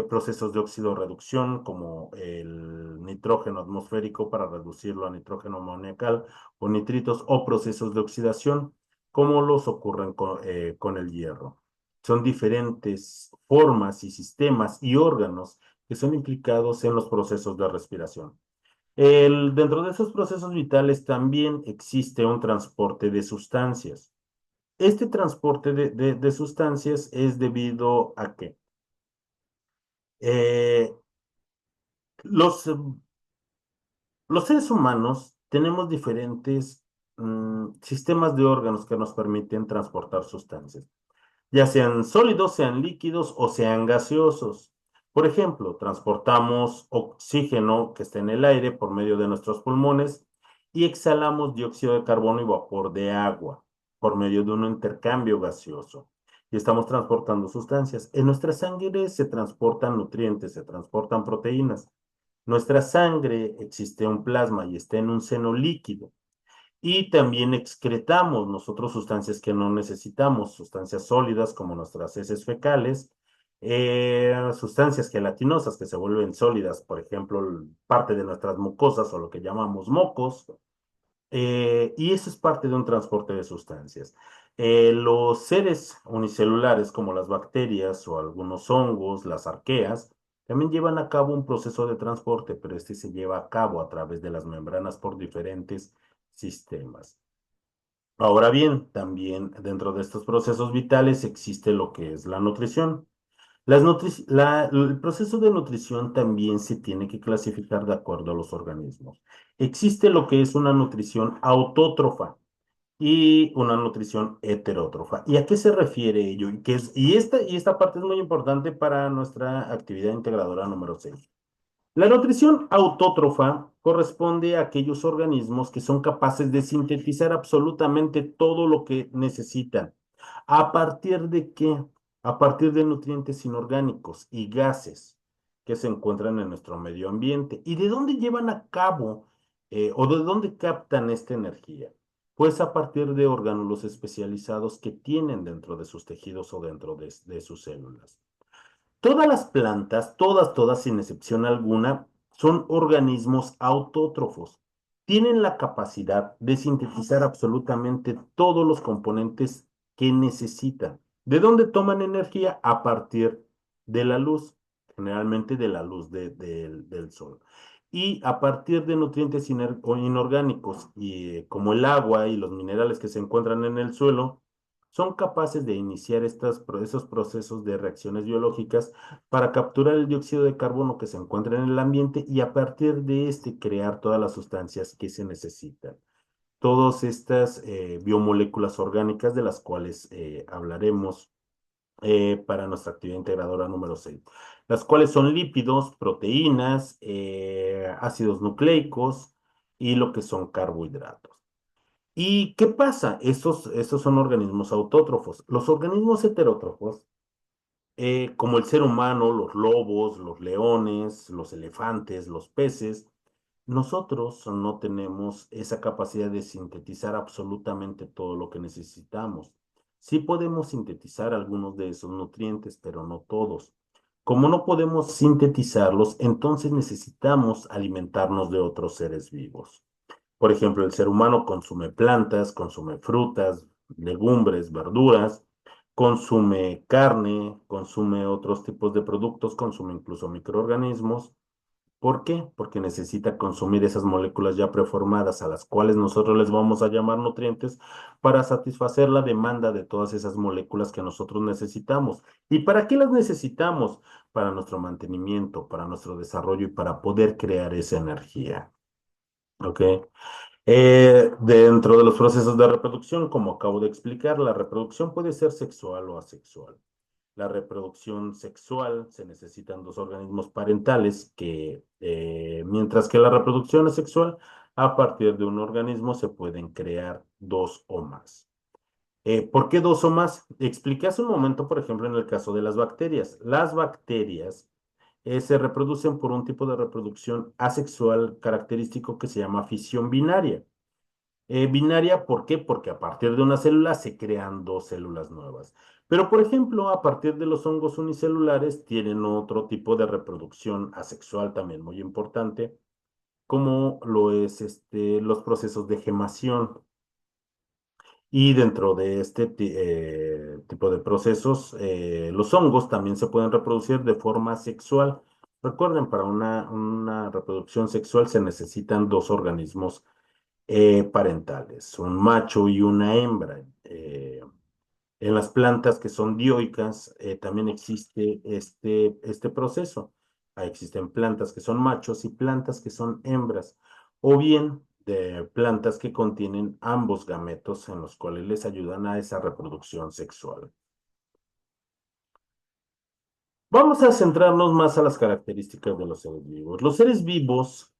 S1: procesos de oxidorreducción como el nitrógeno atmosférico para reducirlo a nitrógeno amoniacal o nitritos, o procesos de oxidación como los ocurren con el hierro. Son diferentes formas y sistemas y órganos que son implicados en los procesos de respiración. Dentro de esos procesos vitales también existe un transporte de sustancias. Este transporte de sustancias es debido a que eh, los, los seres humanos tenemos diferentes sistemas de órganos que nos permiten transportar sustancias, ya sean sólidos, sean líquidos o sean gaseosos. Por ejemplo, transportamos oxígeno que está en el aire por medio de nuestros pulmones y exhalamos dióxido de carbono y vapor de agua por medio de un intercambio gaseoso. Y estamos transportando sustancias. En nuestra sangre se transportan nutrientes, se transportan proteínas. Nuestra sangre existe un plasma y está en un seno líquido. Y también excretamos nosotros sustancias que no necesitamos, sustancias sólidas como nuestras heces fecales, sustancias gelatinosas que se vuelven sólidas, por ejemplo, parte de nuestras mucosas o lo que llamamos mocos, y eso es parte de un transporte de sustancias. Los seres unicelulares como las bacterias o algunos hongos, las arqueas, también llevan a cabo un proceso de transporte, pero este se lleva a cabo a través de las membranas por diferentes sistemas. Ahora bien, también dentro de estos procesos vitales existe lo que es la nutrición. El proceso de nutrición también se tiene que clasificar de acuerdo a los organismos. Existe lo que es una nutrición autótrofa y una nutrición heterótrofa. ¿Y a qué se refiere ello? Y esta parte es muy importante para nuestra actividad integradora número 6. La nutrición autótrofa corresponde a aquellos organismos que son capaces de sintetizar absolutamente todo lo que necesitan. ¿A partir de qué? A partir de nutrientes inorgánicos y gases que se encuentran en nuestro medio ambiente. ¿Y de dónde llevan a cabo o de dónde captan esta energía? Pues a partir de órganos especializados que tienen dentro de sus tejidos o dentro de sus células. Todas las plantas, todas, sin excepción alguna, son organismos autótrofos. Tienen la capacidad de sintetizar absolutamente todos los componentes que necesitan. ¿De dónde toman energía? A partir de la luz, generalmente de la luz del sol. Y a partir de nutrientes o inorgánicos, como el agua y los minerales que se encuentran en el suelo, son capaces de iniciar esos procesos de reacciones biológicas para capturar el dióxido de carbono que se encuentra en el ambiente y a partir de este crear todas las sustancias que se necesitan. Todas estas biomoléculas orgánicas de las cuales hablaremos para nuestra actividad integradora número 6, las cuales son lípidos, proteínas, ácidos nucleicos y lo que son carbohidratos. ¿Y qué pasa? Estos son organismos autótrofos. Los organismos heterótrofos, como el ser humano, los lobos, los leones, los elefantes, los peces, nosotros no tenemos esa capacidad de sintetizar absolutamente todo lo que necesitamos. Sí podemos sintetizar algunos de esos nutrientes, pero no todos. Como no podemos sintetizarlos, entonces necesitamos alimentarnos de otros seres vivos. Por ejemplo, el ser humano consume plantas, consume frutas, legumbres, verduras, consume carne, consume otros tipos de productos, consume incluso microorganismos. ¿Por qué? Porque necesita consumir esas moléculas ya preformadas a las cuales nosotros les vamos a llamar nutrientes para satisfacer la demanda de todas esas moléculas que nosotros necesitamos. ¿Y para qué las necesitamos? Para nuestro mantenimiento, para nuestro desarrollo y para poder crear esa energía. ¿Ok? Dentro de los procesos de reproducción, como acabo de explicar, la reproducción puede ser sexual o asexual. La reproducción sexual se necesitan dos organismos parentales mientras que la reproducción asexual, a partir de un organismo se pueden crear dos o más. ¿Por qué dos o más? Expliqué hace un momento, por ejemplo, en el caso de las bacterias. Las bacterias se reproducen por un tipo de reproducción asexual característico que se llama fisión binaria. Binaria, ¿por qué? Porque a partir de una célula se crean dos células nuevas. Pero, por ejemplo, a partir de los hongos unicelulares tienen otro tipo de reproducción asexual también muy importante, como lo es los procesos de gemación. Y dentro de este tipo de procesos, los hongos también se pueden reproducir de forma sexual. Recuerden, para una reproducción sexual se necesitan dos organismos parentales, un macho y una hembra. En las plantas que son dioicas también existe este proceso. Existen plantas que son machos y plantas que son hembras, o bien de plantas que contienen ambos gametos en los cuales les ayudan a esa reproducción sexual. Vamos a centrarnos más a las características de los seres vivos. Los seres vivos,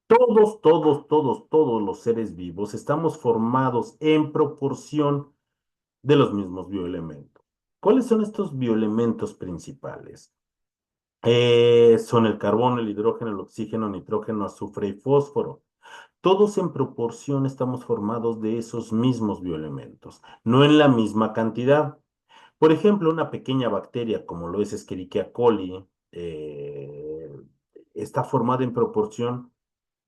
S1: todos los seres vivos estamos formados en proporción de los mismos bioelementos. ¿Cuáles son estos bioelementos principales? Son el carbono, el hidrógeno, el oxígeno, nitrógeno, azufre y fósforo. Todos en proporción estamos formados de esos mismos bioelementos, no en la misma cantidad. Por ejemplo, una pequeña bacteria como lo es Escherichia coli está formada en proporción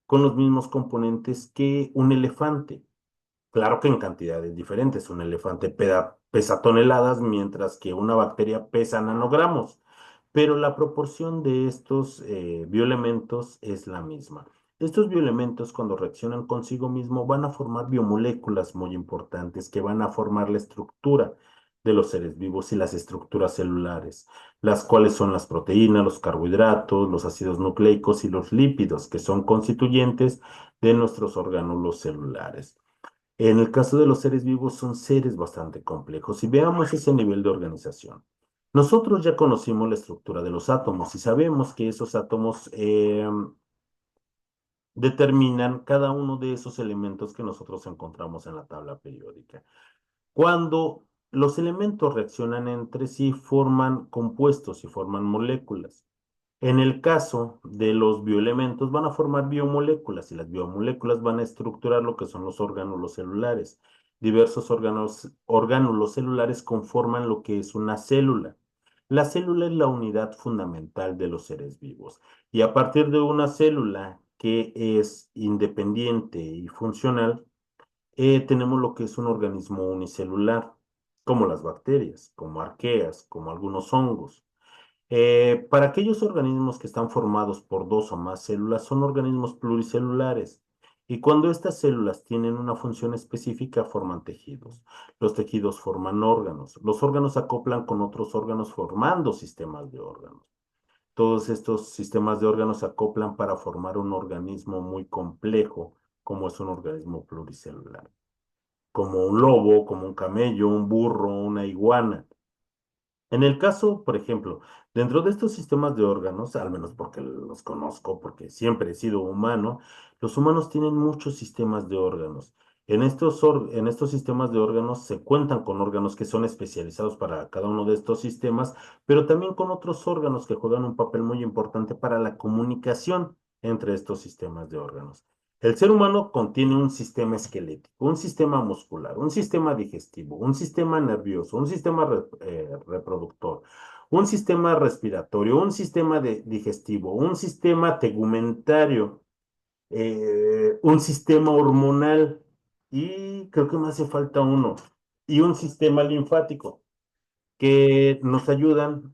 S1: con los mismos componentes que un elefante. Claro que en cantidades diferentes. Un elefante pesa toneladas, mientras que una bacteria pesa nanogramos. Pero la proporción de estos bioelementos es la misma. Estos bioelementos, cuando reaccionan consigo mismo, van a formar biomoléculas muy importantes que van a formar la estructura de los seres vivos y las estructuras celulares, las cuales son las proteínas, los carbohidratos, los ácidos nucleicos y los lípidos, que son constituyentes de nuestros orgánulos celulares. En el caso de los seres vivos son seres bastante complejos y veamos ese nivel de organización. Nosotros ya conocimos la estructura de los átomos y sabemos que esos átomos determinan cada uno de esos elementos que nosotros encontramos en la tabla periódica. Cuando los elementos reaccionan entre sí, forman compuestos y forman moléculas. En el caso de los bioelementos, van a formar biomoléculas y las biomoléculas van a estructurar lo que son los orgánulos celulares. Diversos orgánulos celulares conforman lo que es una célula. La célula es la unidad fundamental de los seres vivos. Y a partir de una célula que es independiente y funcional, tenemos lo que es un organismo unicelular, como las bacterias, como arqueas, como algunos hongos. Para aquellos organismos que están formados por dos o más células, son organismos pluricelulares. Y cuando estas células tienen una función específica, forman tejidos. Los tejidos forman órganos. Los órganos se acoplan con otros órganos formando sistemas de órganos. Todos estos sistemas de órganos se acoplan para formar un organismo muy complejo, como es un organismo pluricelular. Como un lobo, como un camello, un burro, una iguana. En el caso, por ejemplo, dentro de estos sistemas de órganos, al menos porque los conozco, porque siempre he sido humano, los humanos tienen muchos sistemas de órganos. En estos sistemas de órganos se cuentan con órganos que son especializados para cada uno de estos sistemas, pero también con otros órganos que juegan un papel muy importante para la comunicación entre estos sistemas de órganos. El ser humano contiene un sistema esquelético, un sistema muscular, un sistema digestivo, un sistema nervioso, un sistema reproductor, un sistema respiratorio, un sistema digestivo, un sistema tegumentario, un sistema hormonal y creo que me hace falta uno, y un sistema linfático que nos ayudan,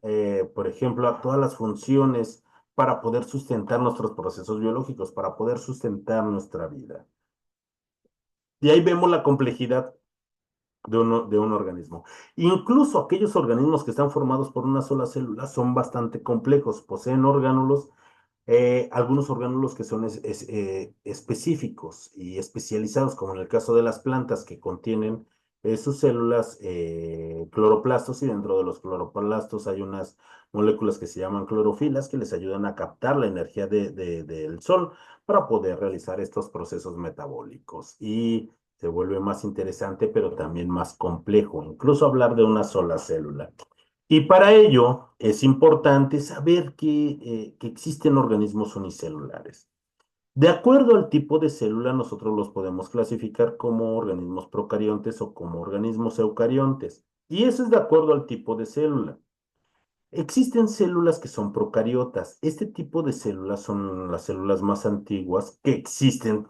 S1: por ejemplo, a todas las funciones para poder sustentar nuestros procesos biológicos, para poder sustentar nuestra vida. Y ahí vemos la complejidad de un organismo. Incluso aquellos organismos que están formados por una sola célula son bastante complejos, poseen orgánulos, algunos orgánulos que son específicos y especializados, como en el caso de las plantas que contienen sus células cloroplastos, y dentro de los cloroplastos hay unas moléculas que se llaman clorofilas que les ayudan a captar la energía del sol para poder realizar estos procesos metabólicos. Y se vuelve más interesante, pero también más complejo, incluso hablar de una sola célula. Y para ello es importante saber que existen organismos unicelulares. De acuerdo al tipo de célula, nosotros los podemos clasificar como organismos procariontes o como organismos eucariontes. Y eso es de acuerdo al tipo de célula. Existen células que son procariotas. Este tipo de células son las células más antiguas que existen,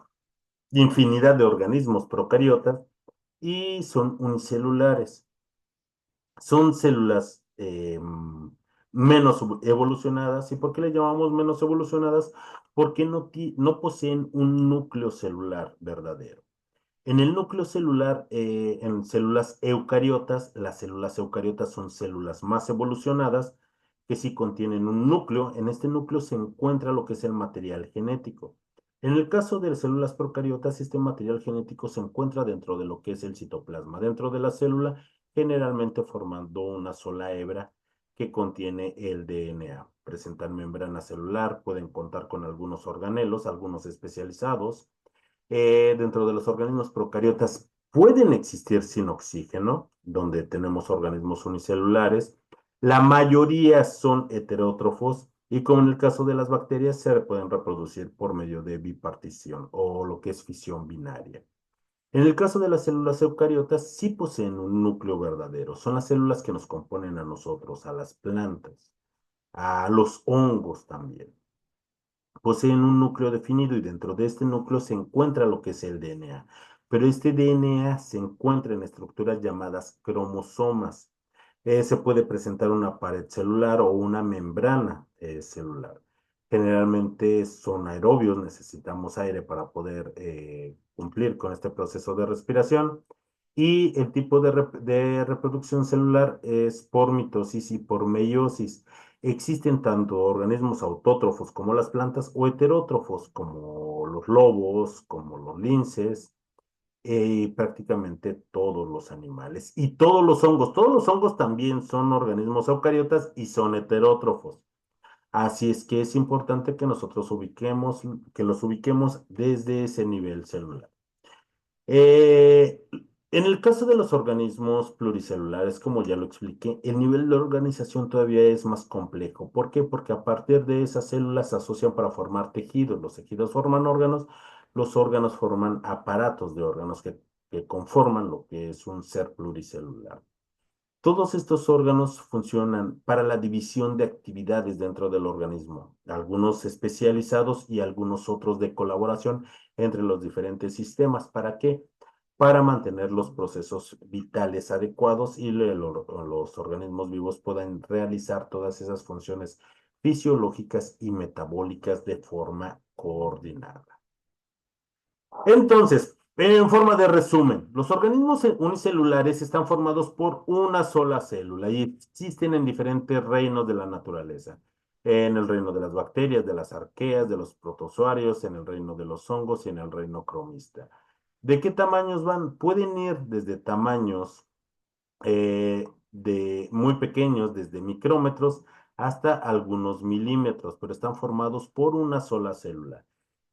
S1: infinidad de organismos procariotas, y son unicelulares. Son células menos evolucionadas. ¿Y por qué le llamamos menos evolucionadas? Porque no poseen un núcleo celular verdadero. En el núcleo celular, en células eucariotas, las células eucariotas son células más evolucionadas que sí contienen un núcleo. En este núcleo se encuentra lo que es el material genético. En el caso de las células procariotas, este material genético se encuentra dentro de lo que es el citoplasma, dentro de la célula, generalmente formando una sola hebra que contiene el DNA. Presentan membrana celular, pueden contar con algunos organelos, algunos especializados. Dentro de los organismos procariotas pueden existir sin oxígeno, donde tenemos organismos unicelulares. La mayoría son heterótrofos y como en el caso de las bacterias se pueden reproducir por medio de bipartición o lo que es fisión binaria. En el caso de las células eucariotas sí poseen un núcleo verdadero. Son las células que nos componen a nosotros, a las plantas, a los hongos también. Poseen un núcleo definido y dentro de este núcleo se encuentra lo que es el DNA. Pero este DNA se encuentra en estructuras llamadas cromosomas. Se puede presentar una pared celular o una membrana celular. Generalmente son aerobios, necesitamos aire para poder cumplir con este proceso de respiración. Y el tipo de reproducción celular es por mitosis y por meiosis. Existen tanto organismos autótrofos como las plantas o heterótrofos como los lobos, como los linces, y prácticamente todos los animales. Y todos los hongos también son organismos eucariotas y son heterótrofos. Así es que es importante que nosotros que los ubiquemos desde ese nivel celular. Eh, en el caso de los organismos pluricelulares, como ya lo expliqué, el nivel de organización todavía es más complejo. ¿Por qué? Porque a partir de esas células se asocian para formar tejidos. Los tejidos forman órganos, los órganos forman aparatos de órganos que conforman lo que es un ser pluricelular. Todos estos órganos funcionan para la división de actividades dentro del organismo, algunos especializados y algunos otros de colaboración entre los diferentes sistemas. ¿Para qué? Para mantener los procesos vitales adecuados y los organismos vivos puedan realizar todas esas funciones fisiológicas y metabólicas de forma coordinada. Entonces, en forma de resumen, los organismos unicelulares están formados por una sola célula y existen en diferentes reinos de la naturaleza. En el reino de las bacterias, de las arqueas, de los protozoarios, en el reino de los hongos y en el reino cromista. ¿De qué tamaños van? Pueden ir desde tamaños de muy pequeños, desde micrómetros hasta algunos milímetros, pero están formados por una sola célula.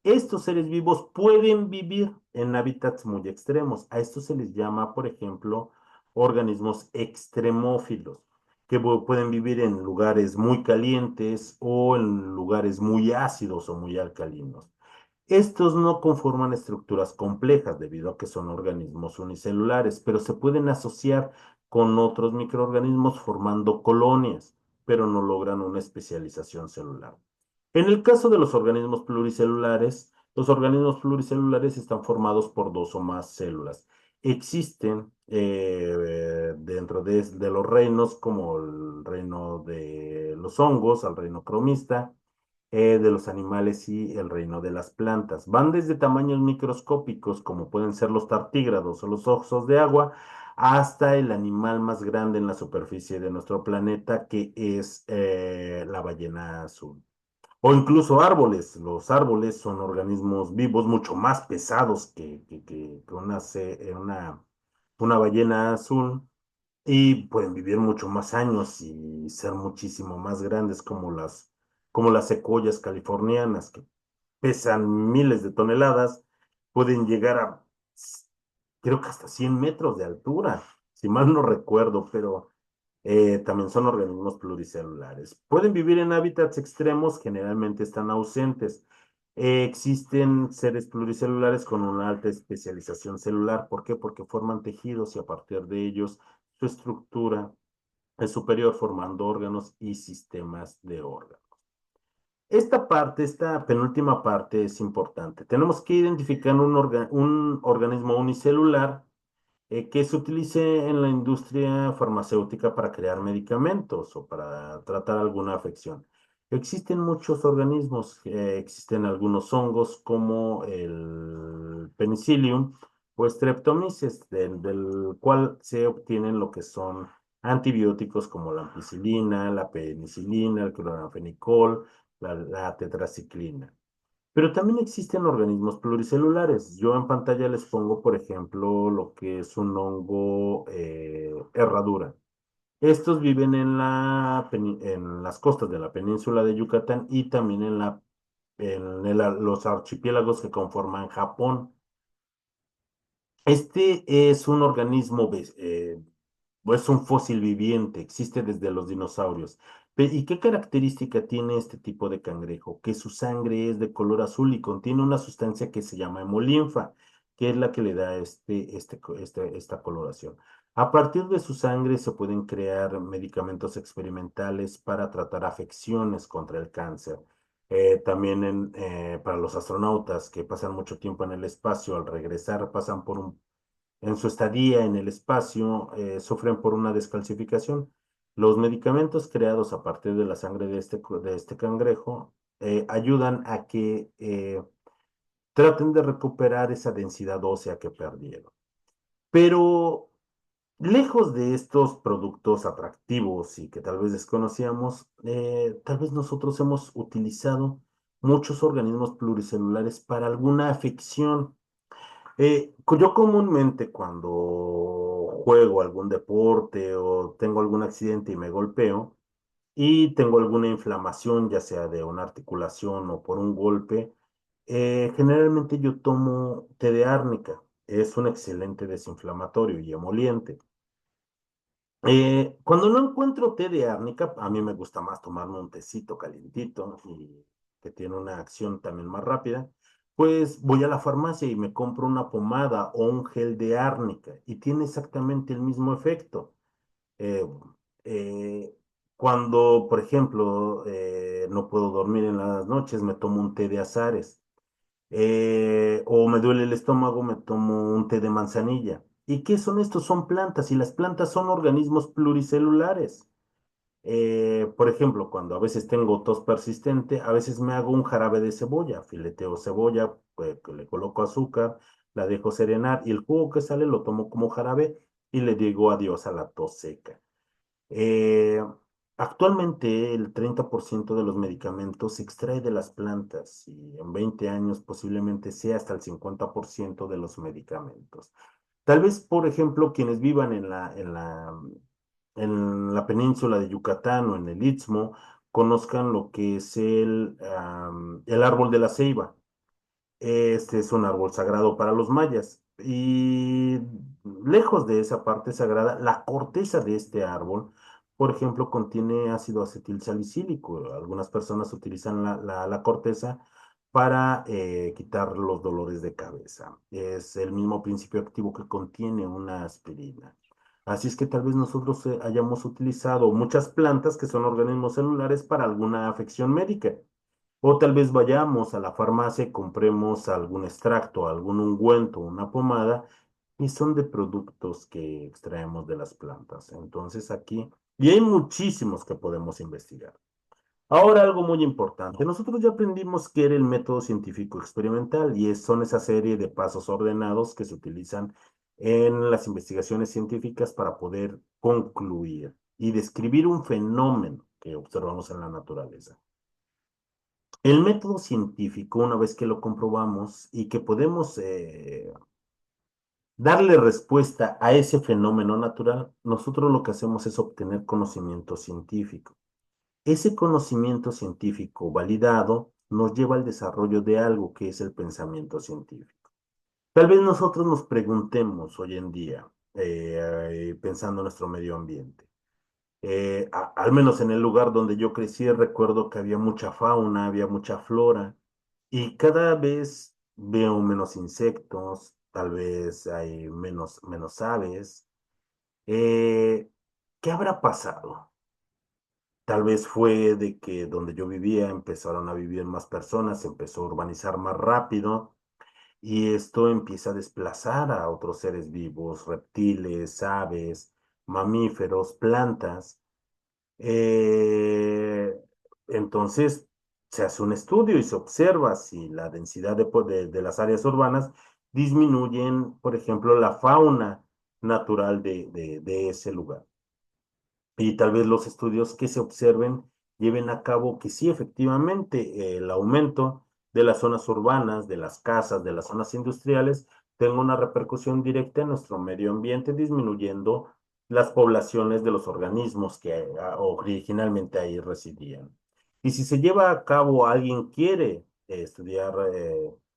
S1: Estos seres vivos pueden vivir en hábitats muy extremos. A estos se les llama, por ejemplo, organismos extremófilos, que pueden vivir en lugares muy calientes o en lugares muy ácidos o muy alcalinos. Estos no conforman estructuras complejas debido a que son organismos unicelulares, pero se pueden asociar con otros microorganismos formando colonias, pero no logran una especialización celular. En el caso de los organismos pluricelulares están formados por dos o más células. Existen dentro de los reinos como el reino de los hongos, al reino cromista, de los animales y el reino de las plantas. Van desde tamaños microscópicos, como pueden ser los tartígrados o los osos de agua, hasta el animal más grande en la superficie de nuestro planeta, que es la ballena azul. O incluso árboles. Los árboles son organismos vivos mucho más pesados que una ballena azul y pueden vivir mucho más años y ser muchísimo más grandes como las secuoyas californianas que pesan miles de toneladas, pueden llegar a, creo que hasta 100 metros de altura, si mal no recuerdo, pero también son organismos pluricelulares. Pueden vivir en hábitats extremos, generalmente están ausentes. Existen seres pluricelulares con una alta especialización celular. ¿Por qué? Porque forman tejidos y a partir de ellos su estructura es superior formando órganos y sistemas de órganos. Esta parte, esta penúltima parte es importante. Tenemos que identificar un organismo unicelular que se utilice en la industria farmacéutica para crear medicamentos o para tratar alguna afección. Existen muchos organismos, existen algunos hongos como el Penicillium o Streptomyces, del cual se obtienen lo que son antibióticos como la ampicilina, la penicilina, el cloranfenicol, la tetraciclina. Pero también existen organismos pluricelulares. Yo en pantalla les pongo, por ejemplo, lo que es un hongo herradura. Estos viven en las costas de la península de Yucatán y también los archipiélagos que conforman Japón. Este es un organismo, es un fósil viviente, existe desde los dinosaurios. ¿Y qué característica tiene este tipo de cangrejo? Que su sangre es de color azul y contiene una sustancia que se llama hemolinfa, que es la que le da esta coloración. A partir de su sangre se pueden crear medicamentos experimentales para tratar afecciones contra el cáncer. También para los astronautas que pasan mucho tiempo en el espacio, al regresar pasan en su estadía en el espacio, sufren por una descalcificación. Los medicamentos creados a partir de la sangre de este cangrejo ayudan a que traten de recuperar esa densidad ósea que perdieron. Pero lejos de estos productos atractivos y que tal vez desconocíamos, tal vez nosotros hemos utilizado muchos organismos pluricelulares para alguna afección. Yo comúnmente cuando juego algún deporte o tengo algún accidente y me golpeo y tengo alguna inflamación, ya sea de una articulación o por un golpe, generalmente yo tomo té de árnica. Es un excelente desinflamatorio y emoliente. Cuando no encuentro té de árnica, a mí me gusta más tomarme un tecito calientito y que tiene una acción también más rápida, pues voy a la farmacia y me compro una pomada o un gel de árnica y tiene exactamente el mismo efecto. Eh, eh, Cuando, por ejemplo, no puedo dormir en las noches, me tomo un té de azares. O me duele el estómago, me tomo un té de manzanilla. ¿Y qué son estos? Son plantas y las plantas son organismos pluricelulares. Por ejemplo, cuando a veces tengo tos persistente, a veces me hago un jarabe de cebolla, fileteo cebolla, pues, que le coloco azúcar, la dejo serenar y el jugo que sale lo tomo como jarabe y le digo adiós a la tos seca. Eh, Actualmente el 30% de los medicamentos se extrae de las plantas y en 20 años posiblemente sea hasta el 50% de los medicamentos. Tal vez, por ejemplo, quienes vivan en la península de Yucatán o en el Istmo conozcan lo que es el árbol de la ceiba. Este es un árbol sagrado para los mayas. Y lejos de esa parte sagrada, la corteza de este árbol, por ejemplo, contiene ácido acetil salicílico. Algunas personas utilizan la corteza para quitar los dolores de cabeza. Es el mismo principio activo que contiene una aspirina. Así es que tal vez nosotros hayamos utilizado muchas plantas que son organismos celulares para alguna afección médica. O tal vez vayamos a la farmacia y compremos algún extracto, algún ungüento, una pomada, y son de productos que extraemos de las plantas. Entonces aquí, y hay muchísimos que podemos investigar. Ahora algo muy importante. Nosotros ya aprendimos qué era el método científico experimental y son esa serie de pasos ordenados que se utilizan en las investigaciones científicas para poder concluir y describir un fenómeno que observamos en la naturaleza. El método científico, una vez que lo comprobamos y que podemos darle respuesta a ese fenómeno natural, nosotros lo que hacemos es obtener conocimiento científico. Ese conocimiento científico validado nos lleva al desarrollo de algo que es el pensamiento científico. Tal vez nosotros nos preguntemos hoy en día, pensando en nuestro medio ambiente. Al menos en el lugar donde yo crecí, recuerdo que había mucha fauna, había mucha flora. Y cada vez veo menos insectos, tal vez hay menos aves. Eh, ¿Qué habrá pasado? Tal vez fue de que donde yo vivía empezaron a vivir más personas, se empezó a urbanizar más rápido y esto empieza a desplazar a otros seres vivos, reptiles, aves, mamíferos, plantas. Eh, entonces se hace un estudio y se observa si la densidad de las áreas urbanas disminuyen, por ejemplo, la fauna natural de ese lugar. Y tal vez los estudios que se observen lleven a cabo que sí, efectivamente, el aumento de las zonas urbanas, de las casas, de las zonas industriales, tenga una repercusión directa en nuestro medio ambiente, disminuyendo las poblaciones de los organismos que originalmente ahí residían. Y si se lleva a cabo, alguien quiere estudiar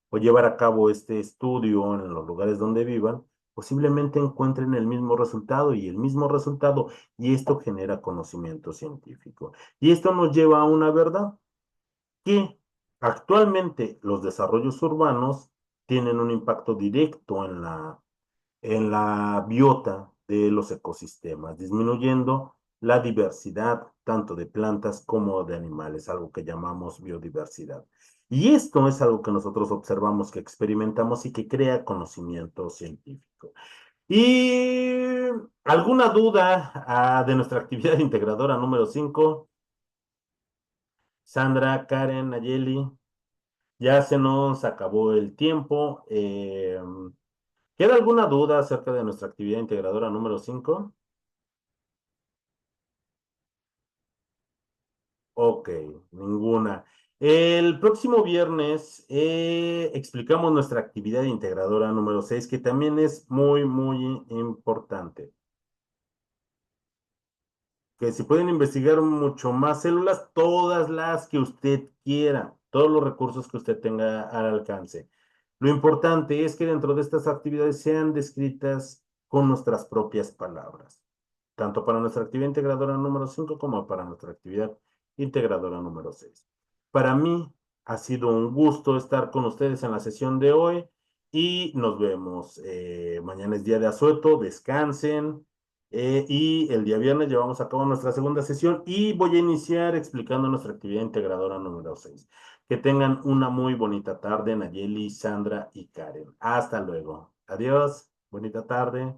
S1: o llevar a cabo este estudio en los lugares donde vivan, posiblemente encuentren el mismo resultado y el mismo resultado y esto genera conocimiento científico. Y esto nos lleva a una verdad, que actualmente los desarrollos urbanos tienen un impacto directo en la biota de los ecosistemas, disminuyendo la diversidad tanto de plantas como de animales, algo que llamamos biodiversidad. Y esto es algo que nosotros observamos, que experimentamos y que crea conocimiento científico. ¿Y alguna duda de nuestra actividad integradora número 5? Sandra, Karen, Nayeli, ya se nos acabó el tiempo. ¿Queda alguna duda acerca de nuestra actividad integradora número 5? Ok, ninguna. El próximo viernes explicamos nuestra actividad integradora número 6, que también es muy importante. Que si pueden investigar mucho más células, todas las que usted quiera, todos los recursos que usted tenga al alcance. Lo importante es que dentro de estas actividades sean descritas con nuestras propias palabras, tanto para nuestra actividad integradora número 5 como para nuestra actividad integradora número 6. Para mí ha sido un gusto estar con ustedes en la sesión de hoy y nos vemos. Mañana es día de asueto, descansen. Y el día viernes llevamos a cabo nuestra segunda sesión y voy a iniciar explicando nuestra actividad integradora número 6. Que tengan una muy bonita tarde, Nayeli, Sandra y Karen. Hasta luego. Adiós. Bonita tarde.